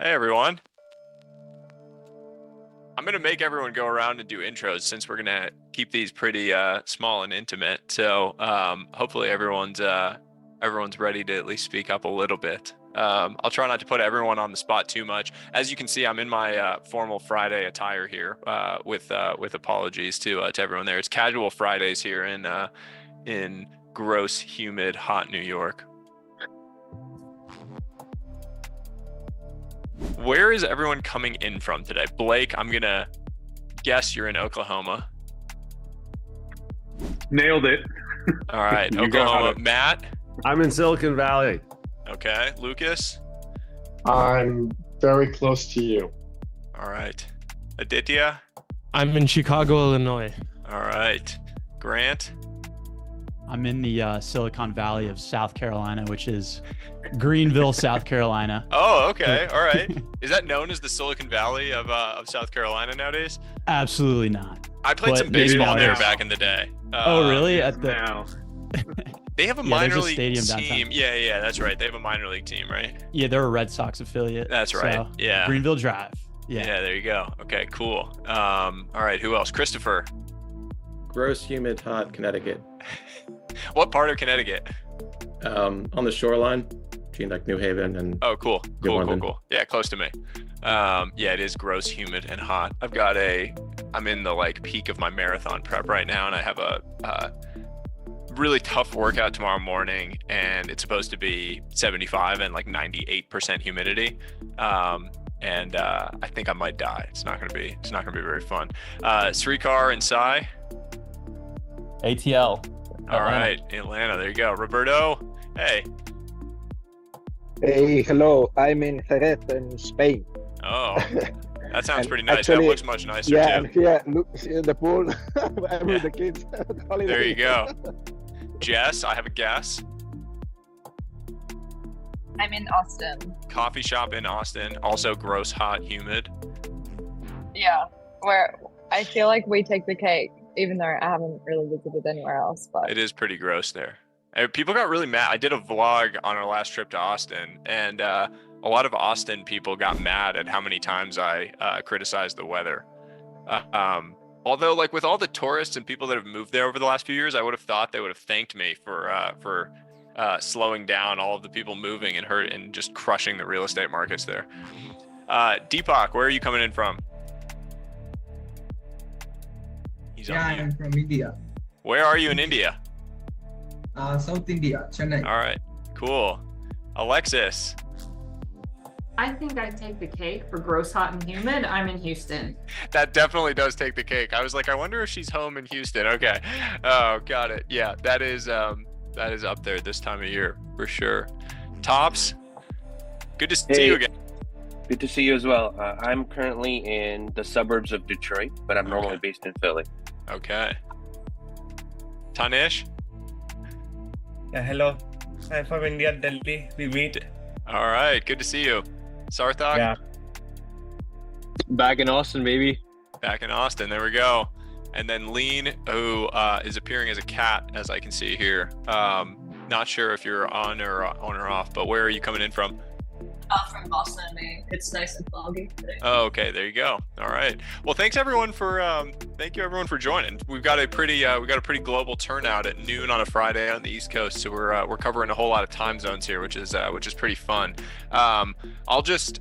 Hey everyone. I'm going to make everyone go around and do intros since we're going to keep these pretty small and intimate. So hopefully everyone's ready to at least speak up a little bit. I'll try not to put everyone on the spot too much. As you can see, I'm in my formal Friday attire here with apologies to everyone there. It's casual Fridays here in gross, humid, hot New York. Where is everyone coming in from today? Blake, I'm gonna guess you're in Oklahoma. Nailed it. All right, Oklahoma. Matt? I'm in Silicon Valley. Okay, Lucas? I'm very close to you. All right. Aditya? I'm in Chicago, Illinois. All right. Grant? I'm in the Silicon Valley of South Carolina, which is Greenville, South Carolina. Oh, okay. All right. Is that known as the Silicon Valley of South Carolina nowadays? Absolutely not. I played But some baseball there now. back in the day. Oh, really? At the Now, They have a Yeah, minor there's a league stadium team. downtown. Yeah, that's right. They have a minor league team, right? yeah, they're a Red Sox affiliate. That's right. So, Yeah. Greenville Drive. Yeah, Yeah. there you go. Okay, cool. All right, who else? Christopher. Gross, humid, hot Connecticut. What part of Connecticut? On the shoreline between like New Haven and Oh, cool. New Cool. London. Yeah, close to me. Yeah, it is gross, humid, and hot. I'm in the like peak of my marathon prep right now, and I have a really tough workout tomorrow morning, and it's supposed to be 75 and like 98% humidity. And I think I might die. It's not gonna be very fun. Srikar and Sai. ATL. All right, Atlanta. There you go. Roberto. Hey. Hey, hello. I'm in Jerez, in Spain. Oh, that sounds And pretty nice. actually, That looks much nicer Yeah, too. and here, look, see the pool. I'm Yeah. with the kids. Holiday. There you go. Jess, I have a guess. I'm in Austin. Coffee shop in Austin. Also gross, hot, humid. Yeah, where I feel like we take the cake, even though I haven't really visited anywhere else. But It is pretty gross there. And people got really mad. I did a vlog on our last trip to Austin, and a lot of Austin people got mad at how many times I criticized the weather. Although, like with all the tourists and people that have moved there over the last few years, I would have thought they would have thanked me for slowing down all of the people moving and just crushing the real estate markets there. Deepak, where are you coming in from? He's on mute. I'm from India, Where are you in India? South India, Chennai. All right, cool. Alexis. I think I'd take the cake for gross, hot, and humid. I'm in Houston. That definitely does take the cake. I was like, I wonder if she's home in Houston. Okay. Oh, got it. Yeah, that is up there this time of year for sure. Tops, good to see you again. Good to see you as well. I'm currently in the suburbs of Detroit, but I'm normally based in Philly. Okay. Tanish. Yeah, hello. I'm from India, Delhi. We meet. All right, good to see you. Sarthak. Yeah. Back in Austin, baby. Back in Austin. There we go. And then Lean, who is appearing as a cat, as I can see here. Not sure if you're on or off, but where are you coming in from? from Boston, Maine. It's nice and foggy today. Oh, okay, there you go. All right. Well, thank you everyone for joining. We've got a pretty global turnout at noon on a Friday on the East Coast, so we're covering a whole lot of time zones here, which is pretty fun. I'll just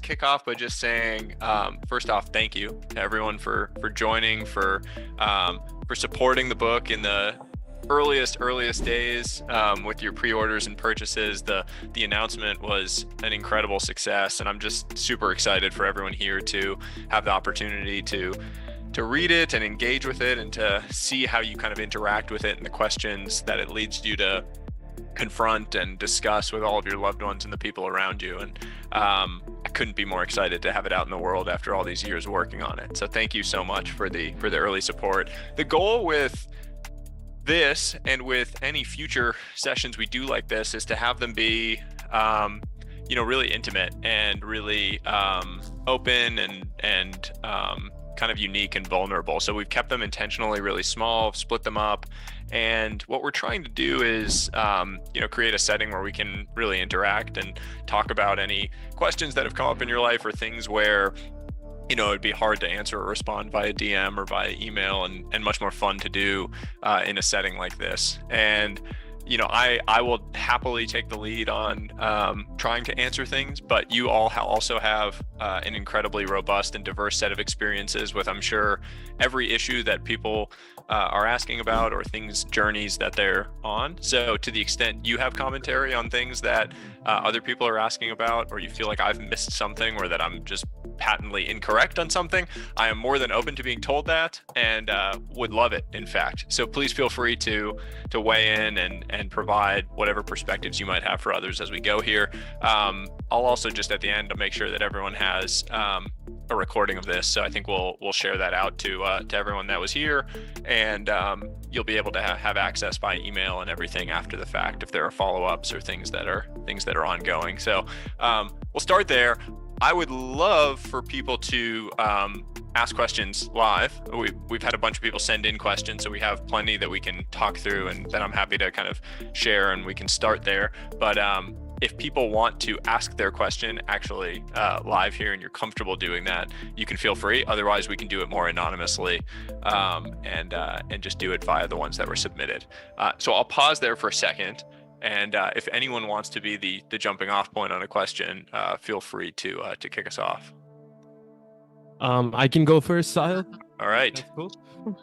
kick off by just saying, first off, thank you to everyone for joining, for supporting the book in the earliest days with your pre-orders and purchases. The announcement was an incredible success, and I'm just super excited for everyone here to have the opportunity to read it and engage with it, and to see how you kind of interact with it and the questions that it leads you to confront and discuss with all of your loved ones and the people around you. And I couldn't be more excited to have it out in the world after all these years working on it. So thank you so much for the early support. The goal with this, and with any future sessions we do like this, is to have them be really intimate and really open and kind of unique and vulnerable. So we've kept them intentionally really small, split them up. And what we're trying to do is, create a setting where we can really interact and talk about any questions that have come up in your life or things where, it'd be hard to answer or respond via DM or via email, and much more fun to do in a setting like this. And I will happily take the lead on trying to answer things, but you all also have an incredibly robust and diverse set of experiences with, I'm sure, every issue that people are asking about or journeys that they're on. So to the extent you have commentary on things that other people are asking about, or you feel like I've missed something or that I'm just patently incorrect on something, I am more than open to being told that, and would love it, in fact. So please feel free to weigh in and provide whatever perspectives you might have for others as we go here. I'll also just at the end to make sure that everyone has a recording of this, so I think we'll share that out to everyone that was here, and you'll be able to have access by email and everything after the fact if there are follow-ups or things that are ongoing. So we'll start there. I would love for people to ask questions live. We've had a bunch of people send in questions, so we have plenty that we can talk through, and then I'm happy to kind of share, and we can start there. But if people want to ask their question actually live here and you're comfortable doing that, you can feel free. Otherwise, we can do it more anonymously and just do it via the ones that were submitted. So I'll pause there for a second. And if anyone wants to be the jumping off point on a question, feel free to kick us off. I can go first, Sahil. All right. That's cool.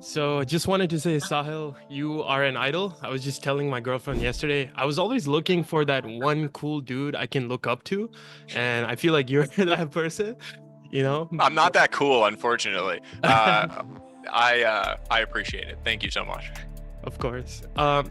So I just wanted to say, Sahil, you are an idol. I was just telling my girlfriend yesterday, I was always looking for that one cool dude I can look up to. And I feel like you're that person, I'm not that cool, unfortunately. I appreciate it. Thank you so much. Of course.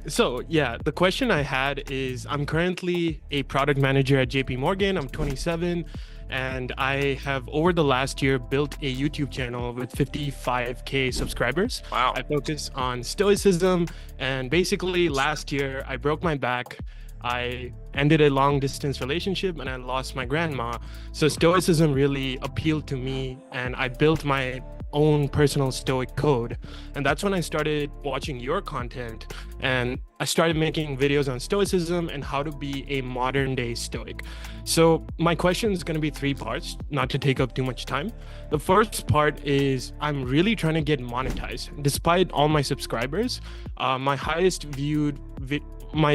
So yeah, the question I had is, I'm currently a product manager at JP Morgan. I'm 27, and I have over the last year built a YouTube channel with 55K subscribers. Wow. I focus on stoicism, and basically last year I broke my back. I ended a long distance relationship and I lost my grandma. So stoicism really appealed to me, and I built my own personal stoic code. And that's when I started watching your content, and I started making videos on stoicism and how to be a modern day stoic. So my question is going to be 3 parts, not to take up too much time. The first part is, I'm really trying to get monetized. Despite all my subscribers, my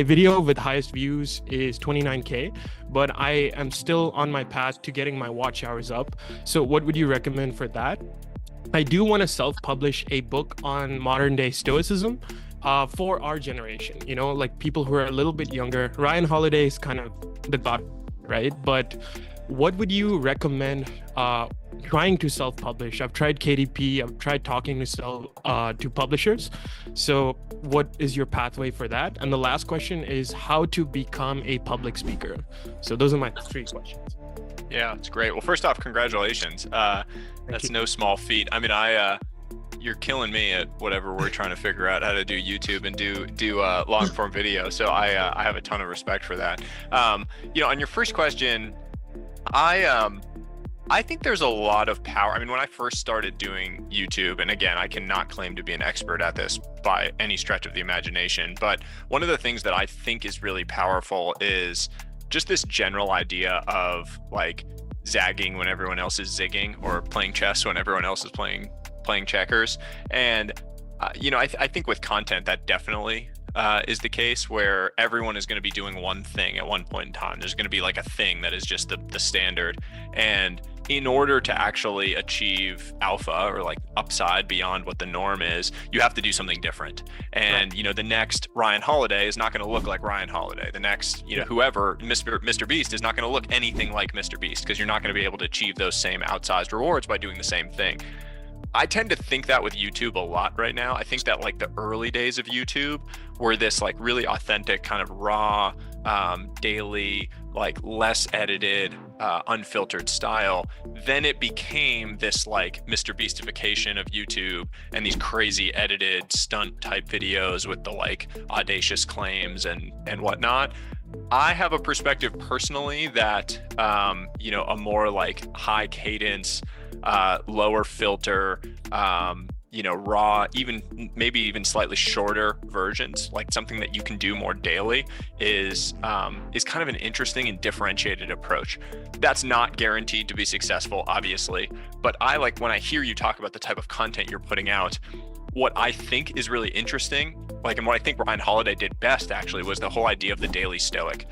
video with highest views is 29K, but I am still on my path to getting my watch hours up. So what would you recommend for that? I do want to self-publish a book on modern day stoicism for our generation, like people who are a little bit younger. Ryan Holiday is kind of the god, right? But what would you recommend trying to self-publish? I've tried KDP, I've tried talking to publishers. So what is your pathway for that? And the last question is how to become a public speaker. So those are my 3 questions. Yeah, it's great. Well, first off, congratulations. That's no small feat. I mean, you're killing me at whatever we're trying to figure out how to do YouTube and do long form video. So I have a ton of respect for that. On your first question, I think there's a lot of power. I mean, when I first started doing YouTube, and again, I cannot claim to be an expert at this by any stretch of the imagination, but one of the things that I think is really powerful is just this general idea of like zagging when everyone else is zigging, or playing chess when everyone else is playing checkers. And I think with content that definitely is the case, where everyone is going to be doing one thing at one point in time. There's going to be like a thing that is just the standard, and in order to actually achieve alpha or like upside beyond what the norm is, you have to do something different. And the next Ryan Holiday is not going to look like Ryan Holiday. The next whoever, Mr. Beast is not going to look anything like Mr. Beast, because you're not going to be able to achieve those same outsized rewards by doing the same thing. I tend to think that with YouTube a lot right now. I think that like the early days of YouTube were this like really authentic kind of raw, daily, like less edited, unfiltered style. Then it became this like Mr. Beastification of YouTube and these crazy edited stunt type videos with the like audacious claims and whatnot. I have a perspective personally that, a more like high cadence, lower filter, raw, maybe even slightly shorter versions, like something that you can do more daily is kind of an interesting and differentiated approach. That's not guaranteed to be successful, obviously, but I like when I hear you talk about the type of content you're putting out. What I think is really interesting, and what I think Ryan Holiday did best actually was the whole idea of the daily stoic.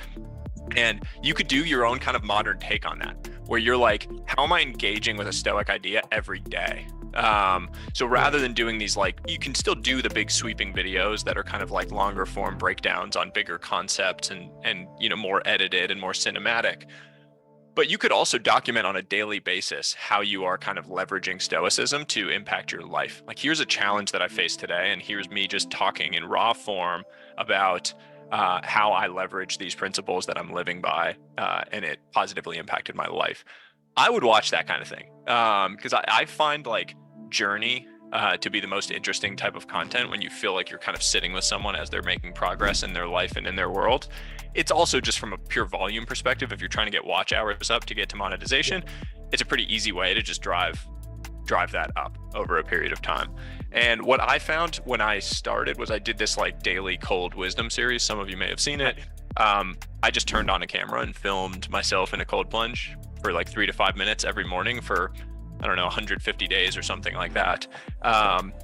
And you could do your own kind of modern take on that, where you're like, how am I engaging with a stoic idea every day? So rather than doing these, you can still do the big sweeping videos that are kind of like longer form breakdowns on bigger concepts and more edited and more cinematic. But you could also document on a daily basis how you are kind of leveraging stoicism to impact your life. Like, here's a challenge that I faced today, and here's me just talking in raw form about how I leverage these principles that I'm living by, and it positively impacted my life. I would watch that kind of thing because I find journey to be the most interesting type of content when you feel like you're kind of sitting with someone as they're making progress in their life and in their world. It's also just from a pure volume perspective. If you're trying to get watch hours up to get to monetization, it's a pretty easy way to just drive that up over a period of time. And what I found when I started was I did this daily cold wisdom series. Some of you may have seen it. I just turned on a camera and filmed myself in a cold plunge for 3 to 5 minutes every morning for, I don't know, 150 days or something like that.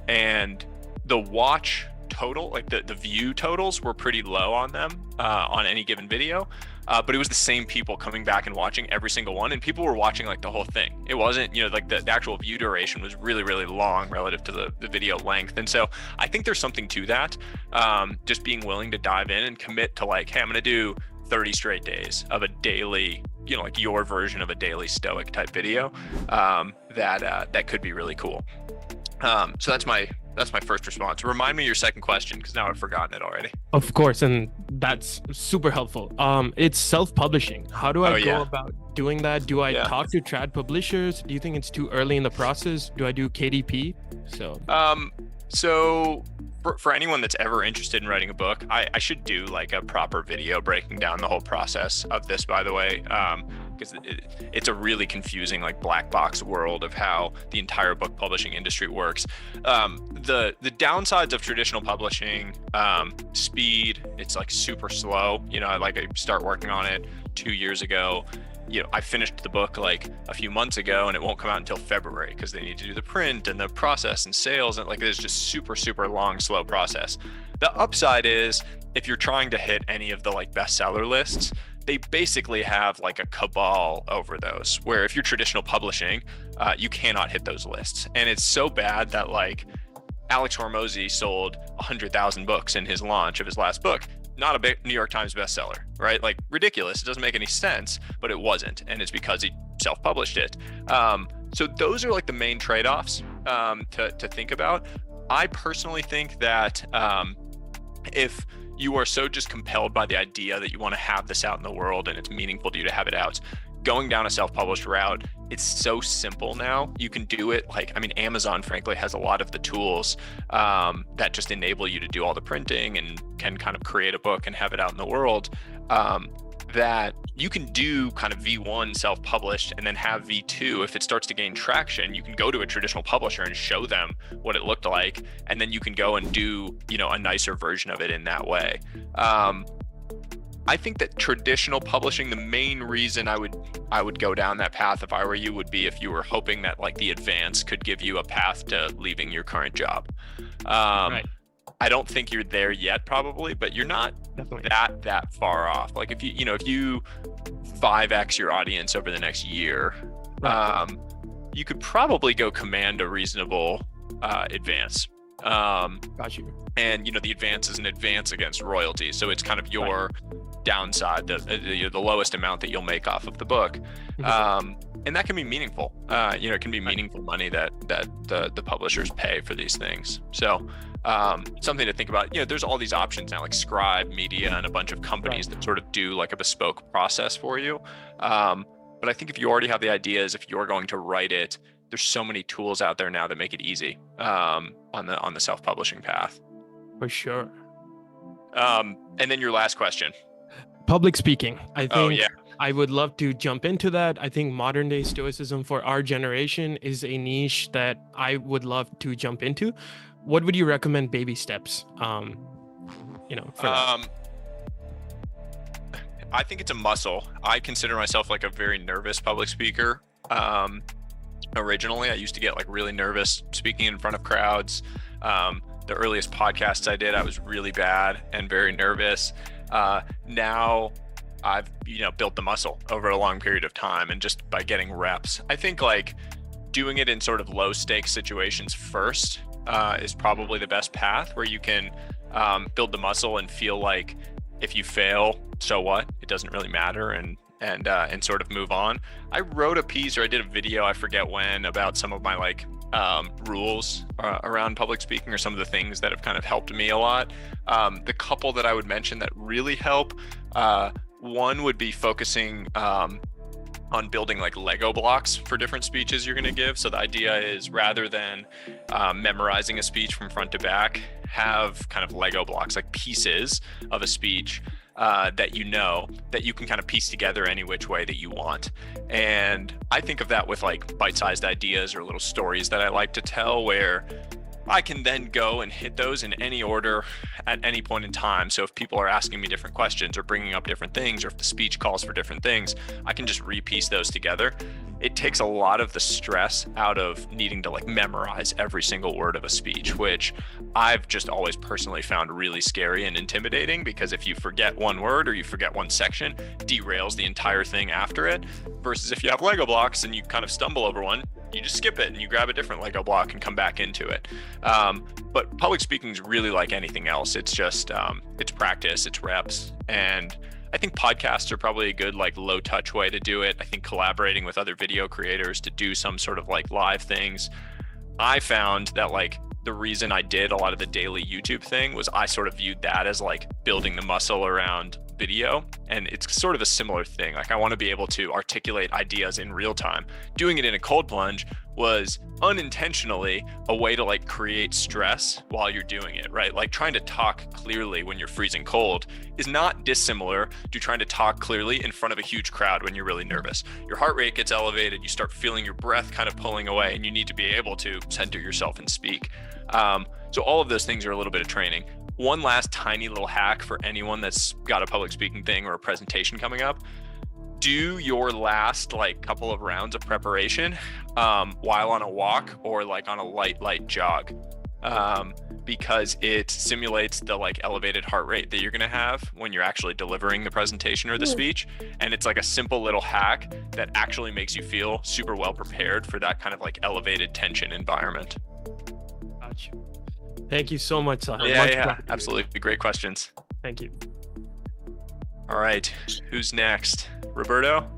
And the watch total, the view totals were pretty low on them on any given video. But it was the same people coming back and watching every single one, and people were watching the whole thing. It wasn't, the actual view duration was really, really long relative to the video length. And so I think there's something to that. Just being willing to dive in and commit to hey, I'm going to do 30 straight days of a daily, your version of a daily stoic type video, that could be really cool. So that's my first response. Remind me your second question, because now I've forgotten it already. Of course, and that's super helpful. It's self-publishing. How do I go about doing that? Do I talk to trad publishers? Do you think it's too early in the process? Do I do KDP? So for anyone that's ever interested in writing a book, I should do a proper video breaking down the whole process of this, by the way, because it's a really confusing black box world of how the entire book publishing industry works. The downsides of traditional publishing, speed, it's super slow. I start working on it 2 years ago. I finished the book a few months ago, and it won't come out until February because they need to do the print and the process and sales, and it's just super, super long, slow process. The upside is if you're trying to hit any of the bestseller lists, they basically have a cabal over those, where if you're traditional publishing, you cannot hit those lists. And it's so bad that Alex Hormozy sold 100,000 books in his launch of his last book. Not a big New York Times bestseller, right? Ridiculous. It doesn't make any sense, but it wasn't. And it's because he self-published it. So those are the main trade-offs to think about. I personally think that if you are so just compelled by the idea that you want to have this out in the world and it's meaningful to you to have it out, going down a self-published route, it's so simple now. You can do it Amazon frankly has a lot of the tools that just enable you to do all the printing and can kind of create a book and have it out in the world, that you can do kind of V1 self-published and then have V2. If it starts to gain traction, you can go to a traditional publisher and show them what it looked like, and then you can go and do a nicer version of it in that way. I think that traditional publishing, the main reason I would go down that path if I were you would be if you were hoping that the advance could give you a path to leaving your current job. Right. I don't think you're there yet, probably, but you're not that far off. If you 5x your audience over the next year, you could probably go command a reasonable advance. Got you. And the advance is an advance against royalty, so it's kind of your downside, the lowest amount that you'll make off of the book. And that can be meaningful. It can be meaningful money that the publishers pay for these things. So something to think about. There's all these options now, like Scribe Media and a bunch of companies that sort of do a bespoke process for you. But I think if you already have the ideas, if you're going to write it, there's so many tools out there now that make it easy on the self-publishing path. For sure. And then your last question. public speaking. I think Oh, yeah. I would love to jump into that. I think modern day stoicism for our generation is a niche that I would love to jump into. What would you recommend baby steps? For that? I think it's a muscle. I consider myself like a very nervous public speaker. Originally, I used to get like really nervous speaking in front of crowds. The earliest podcasts I did, I was really bad and very nervous. Now I've, built the muscle over a long period of time and just by getting reps. I think like doing it in sort of low stakes situations first is probably the best path where you can build the muscle and feel like if you fail, so what? It doesn't really matter, and sort of move on. I wrote a piece or I did a video, I forget when, about some of my like rules around public speaking or some of the things that have kind of helped me a lot. The couple that I would mention that really help, one would be focusing on building like Lego blocks for different speeches you're going to give. So the idea is rather than memorizing a speech from front to back, have kind of Lego blocks, like pieces of a speech that you can kind of piece together any which way that you want. And I think of that with like bite-sized ideas or little stories that I like to tell, where I can then go and hit those in any order at any point in time. So if people are asking me different questions or bringing up different things, or if the speech calls for different things, I can just repiece those together. It takes a lot of the stress out of needing to like memorize every single word of a speech, which I've just always personally found really scary and intimidating, because if you forget one word or you forget one section, derails the entire thing after it. Versus if you have Lego blocks and you kind of stumble over one, you just skip it and you grab a different Lego block and come back into it. But public speaking is really like anything else. It's just, it's practice, it's reps. And I think podcasts are probably a good like low touch way to do it. I think collaborating with other video creators to do some sort of like live things. I found that like the reason I did a lot of the daily YouTube thing was I sort of viewed that as like building the muscle around video. And it's sort of a similar thing. Like I want to be able to articulate ideas in real time. Doing it in a cold plunge was unintentionally a way to like create stress while you're doing it, right? Like trying to talk clearly when you're freezing cold is not dissimilar to trying to talk clearly in front of a huge crowd when you're really nervous. Your heart rate gets elevated, you start feeling your breath kind of pulling away, and you need to be able to center yourself and speak. So all of those things are a little bit of training. One last tiny little hack for anyone that's got a public speaking thing or a presentation coming up: do your last like couple of rounds of preparation while on a walk or like on a light jog, because it simulates the like elevated heart rate that you're going to have when you're actually delivering the presentation or the speech. And it's like a simple little hack that actually makes you feel super well prepared for that kind of like elevated tension environment. Gotcha. Thank you so much, Sahil. Yeah, absolutely. Great questions. Thank you. All right, who's next? Roberto?